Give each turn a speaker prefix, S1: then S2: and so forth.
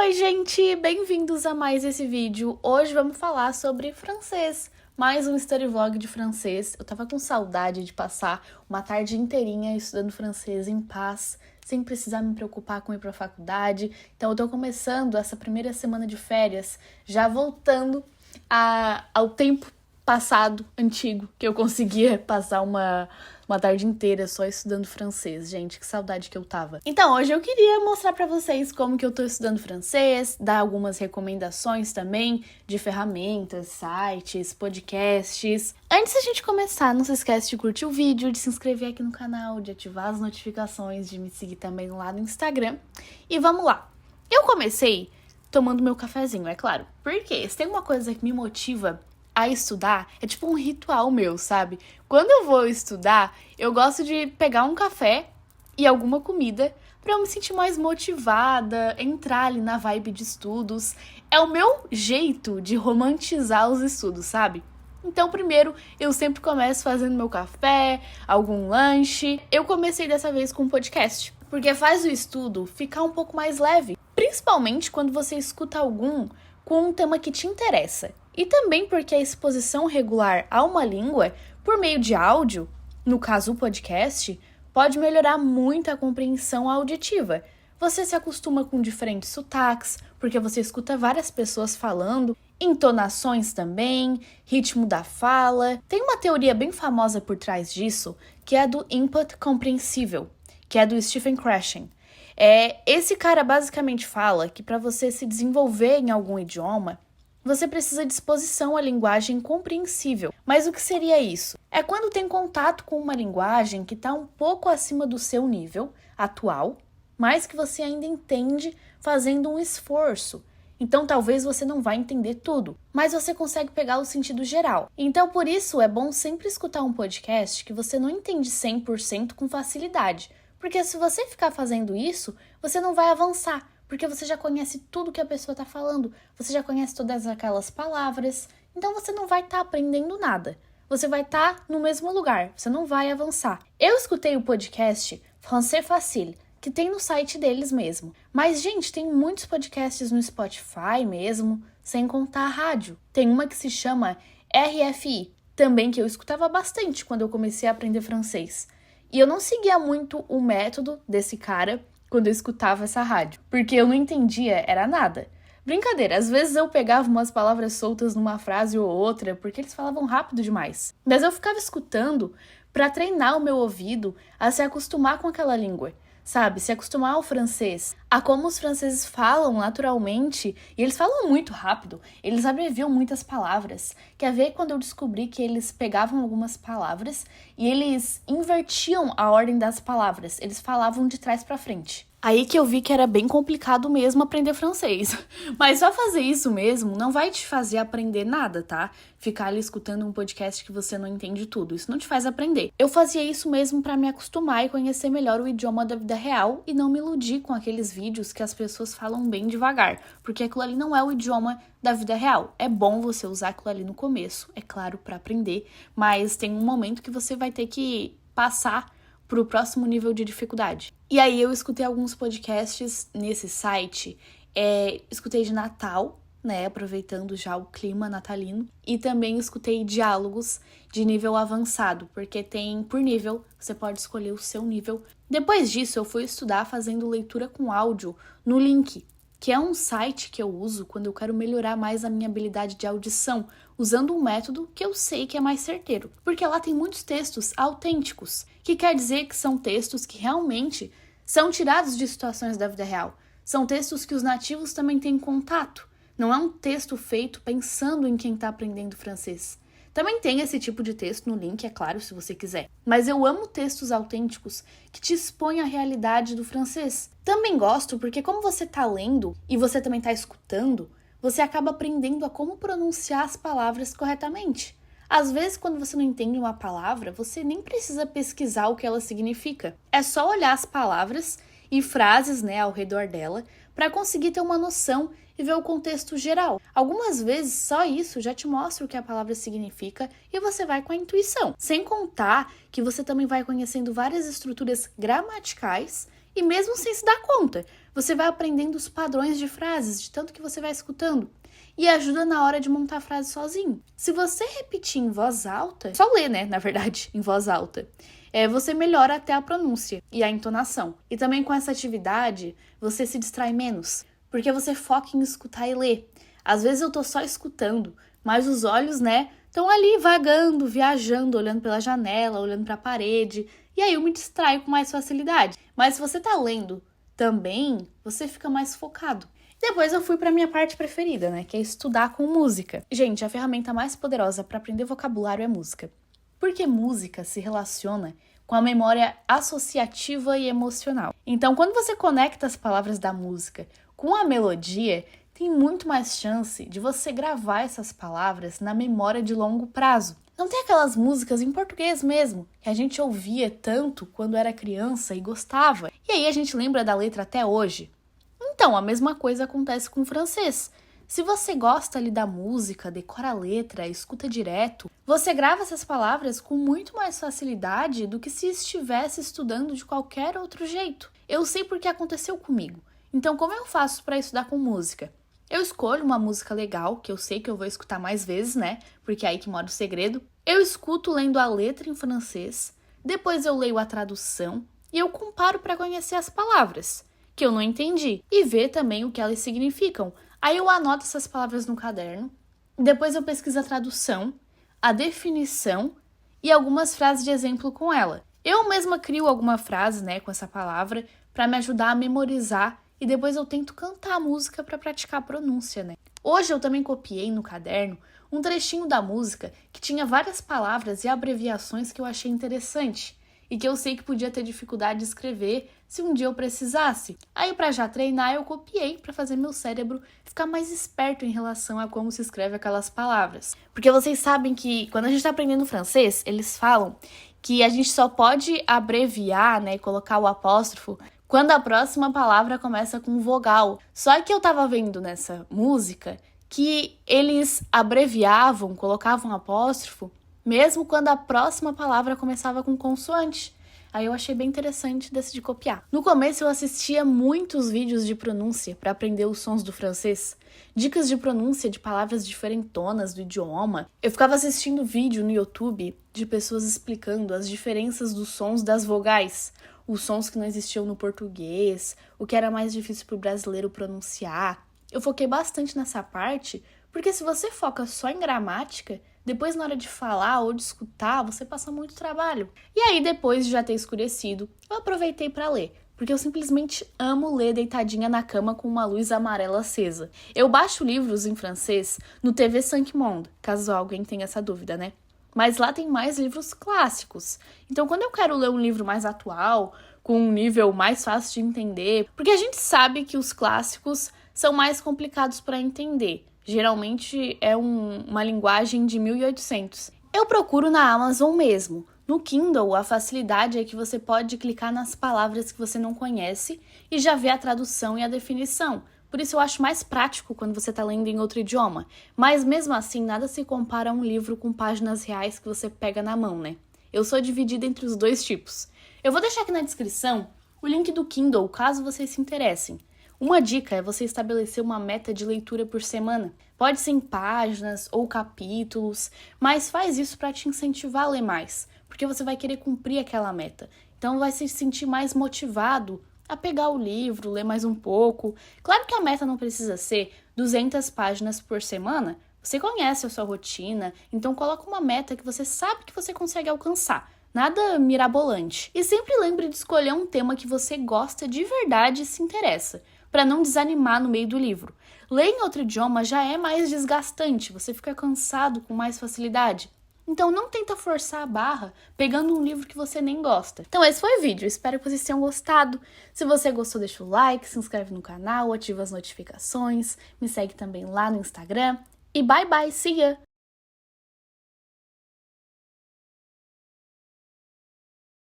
S1: Oi, gente! Bem-vindos a mais esse vídeo. Hoje vamos falar sobre francês. Mais um story vlog de francês. Eu tava com saudade de passar uma tarde inteirinha estudando francês em paz, sem precisar me preocupar com ir pra faculdade. Então eu tô começando essa primeira semana de férias, já voltando ao tempo passado, antigo, que eu conseguia passar uma tarde inteira só estudando francês. Gente, que saudade que eu tava. Então, hoje eu queria mostrar pra vocês como que eu tô estudando francês, dar algumas recomendações também de ferramentas, sites, podcasts. Antes da gente começar, não se esquece de curtir o vídeo, de se inscrever aqui no canal, de ativar as notificações, de me seguir também lá no Instagram. E vamos lá. Eu comecei tomando meu cafezinho, é claro. Porque se tem uma coisa que me motiva a estudar, é tipo um ritual meu, sabe? Quando eu vou estudar, eu gosto de pegar um café e alguma comida pra eu me sentir mais motivada, entrar ali na vibe de estudos. É o meu jeito de romantizar os estudos, sabe? Então, primeiro, eu sempre começo fazendo meu café, algum lanche. Eu comecei dessa vez com um podcast, porque faz o estudo ficar um pouco mais leve, principalmente quando você escuta algum com um tema que te interessa. E também porque a exposição regular a uma língua, por meio de áudio, no caso o podcast, pode melhorar muito a compreensão auditiva. Você se acostuma com diferentes sotaques, porque você escuta várias pessoas falando, entonações também, ritmo da fala. Tem uma teoria bem famosa por trás disso, que é a do input compreensível, que é do Stephen Krashen. Esse cara basicamente fala que para você se desenvolver em algum idioma, você precisa de exposição à linguagem compreensível. Mas o que seria isso? É quando tem contato com uma linguagem que está um pouco acima do seu nível atual, mas que você ainda entende fazendo um esforço. Então talvez você não vai entender tudo, mas você consegue pegar o sentido geral. Então por isso é bom sempre escutar um podcast que você não entende 100% com facilidade. Porque se você ficar fazendo isso, você não vai avançar. Porque você já conhece tudo que a pessoa está falando, você já conhece todas aquelas palavras, então você não vai estar aprendendo nada. Você vai estar no mesmo lugar, você não vai avançar. Eu escutei o podcast Français Facile, que tem no site deles mesmo. Mas, gente, tem muitos podcasts no Spotify mesmo, sem contar a rádio. Tem uma que se chama RFI, também que eu escutava bastante quando eu comecei a aprender francês. E eu não seguia muito o método desse cara quando eu escutava essa rádio, porque eu não entendia, era nada. Brincadeira, às vezes eu pegava umas palavras soltas numa frase ou outra, porque eles falavam rápido demais. Mas eu ficava escutando para treinar o meu ouvido a se acostumar com aquela língua, sabe? Se acostumar ao francês, a como os franceses falam naturalmente, e eles falam muito rápido, eles abreviam muitas palavras. Quer ver quando eu descobri que eles pegavam algumas palavras e eles invertiam a ordem das palavras, eles falavam de trás para frente. Aí que eu vi que era bem complicado mesmo aprender francês. Mas só fazer isso mesmo não vai te fazer aprender nada, tá? Ficar ali escutando um podcast que você não entende tudo. Isso não te faz aprender. Eu fazia isso mesmo pra me acostumar e conhecer melhor o idioma da vida real e não me iludir com aqueles vídeos que as pessoas falam bem devagar. Porque aquilo ali não é o idioma da vida real. É bom você usar aquilo ali no começo, é claro, pra aprender. Mas tem um momento que você vai ter que passar pro próximo nível de dificuldade. E aí eu escutei alguns podcasts nesse site, escutei de Natal, né, aproveitando já o clima natalino, e também escutei diálogos de nível avançado, porque tem por nível, você pode escolher o seu nível. Depois disso eu fui estudar fazendo leitura com áudio no Link, que é um site que eu uso quando eu quero melhorar mais a minha habilidade de audição, usando um método que eu sei que é mais certeiro, porque lá tem muitos textos autênticos, que quer dizer que são textos que realmente são tirados de situações da vida real. São textos que os nativos também têm contato. Não é um texto feito pensando em quem está aprendendo francês. Também tem esse tipo de texto no Link, é claro, se você quiser. Mas eu amo textos autênticos que te expõem a realidade do francês. Também gosto porque como você está lendo e você também está escutando, você acaba aprendendo a como pronunciar as palavras corretamente. Às vezes, quando você não entende uma palavra, você nem precisa pesquisar o que ela significa. É só olhar as palavras e frases, né, ao redor dela para conseguir ter uma noção e ver o contexto geral. Algumas vezes só isso já te mostra o que a palavra significa e você vai com a intuição. Sem contar que você também vai conhecendo várias estruturas gramaticais e mesmo sem se dar conta, Você vai aprendendo os padrões de frases, de tanto que você vai escutando. E ajuda na hora de montar a frase sozinho. Se você repetir em voz alta, só ler, né, na verdade, em voz alta, você melhora até a pronúncia e a entonação. E também com essa atividade, você se distrai menos, porque você foca em escutar e ler. Às vezes eu tô só escutando, mas os olhos, né, estão ali vagando, viajando, olhando pela janela, olhando para a parede, e aí eu me distraio com mais facilidade. Mas se você tá lendo também, você fica mais focado. Depois eu fui para minha parte preferida, né, que é estudar com música. Gente, a ferramenta mais poderosa para aprender vocabulário é música. Porque música se relaciona com a memória associativa e emocional. Então, quando você conecta as palavras da música com a melodia, tem muito mais chance de você gravar essas palavras na memória de longo prazo. Não tem aquelas músicas em português mesmo, que a gente ouvia tanto quando era criança e gostava, e aí a gente lembra da letra até hoje. Então, a mesma coisa acontece com o francês. Se você gosta ali da música, decora a letra, escuta direto, você grava essas palavras com muito mais facilidade do que se estivesse estudando de qualquer outro jeito. Eu sei porque aconteceu comigo. Então, como eu faço para estudar com música? Eu escolho uma música legal, que eu sei que eu vou escutar mais vezes, né? Porque é aí que mora o segredo. Eu escuto lendo a letra em francês, depois eu leio a tradução e eu comparo para conhecer as palavras que eu não entendi e ver também o que elas significam. Aí eu anoto essas palavras no caderno, depois eu pesquiso a tradução, a definição e algumas frases de exemplo com ela. Eu mesma crio alguma frase, né, com essa palavra para me ajudar a memorizar e depois eu tento cantar a música para praticar a pronúncia, né? Hoje eu também copiei no caderno um trechinho da música que tinha várias palavras e abreviações que eu achei interessante e que eu sei que podia ter dificuldade de escrever se um dia eu precisasse. Aí, para já treinar, eu copiei para fazer meu cérebro ficar mais esperto em relação a como se escreve aquelas palavras. Porque vocês sabem que quando a gente está aprendendo francês, eles falam que a gente só pode abreviar, né, colocar o apóstrofo quando a próxima palavra começa com vogal. Só que eu tava vendo nessa música que eles abreviavam, colocavam apóstrofo, mesmo quando a próxima palavra começava com consoante. Aí eu achei bem interessante e decidi copiar. No começo eu assistia muitos vídeos de pronúncia para aprender os sons do francês. Dicas de pronúncia de palavras diferentonas do idioma. Eu ficava assistindo vídeo no YouTube de pessoas explicando as diferenças dos sons das vogais. Os sons que não existiam no português, o que era mais difícil para o brasileiro pronunciar. Eu foquei bastante nessa parte, porque se você foca só em gramática, depois na hora de falar ou de escutar, você passa muito trabalho. E aí, depois de já ter escurecido, eu aproveitei para ler, porque eu simplesmente amo ler deitadinha na cama com uma luz amarela acesa. Eu baixo livros em francês no TV 5 Monde, caso alguém tenha essa dúvida, né? Mas lá tem mais livros clássicos. Então, quando eu quero ler um livro mais atual, com um nível mais fácil de entender, porque a gente sabe que os clássicos são mais complicados para entender. Geralmente é uma linguagem de 1800. Eu procuro na Amazon mesmo. No Kindle, a facilidade é que você pode clicar nas palavras que você não conhece e já ver a tradução e a definição. Por isso eu acho mais prático quando você está lendo em outro idioma. Mas mesmo assim, nada se compara a um livro com páginas reais que você pega na mão, né? Eu sou dividida entre os dois tipos. Eu vou deixar aqui na descrição o link do Kindle, caso vocês se interessem. Uma dica é você estabelecer uma meta de leitura por semana. Pode ser em páginas ou capítulos, mas faz isso para te incentivar a ler mais, porque você vai querer cumprir aquela meta. Então vai se sentir mais motivado a pegar o livro, ler mais um pouco. Claro que a meta não precisa ser 200 páginas por semana. Você conhece a sua rotina, então coloca uma meta que você sabe que você consegue alcançar. Nada mirabolante. E sempre lembre de escolher um tema que você gosta de verdade e se interessa, para não desanimar no meio do livro. Ler em outro idioma já é mais desgastante, você fica cansado com mais facilidade. Então não tenta forçar a barra pegando um livro que você nem gosta. Então esse foi o vídeo, espero que vocês tenham gostado. Se você gostou, deixa o like, se inscreve no canal, ativa as notificações, me segue também lá no Instagram. E bye bye, see ya!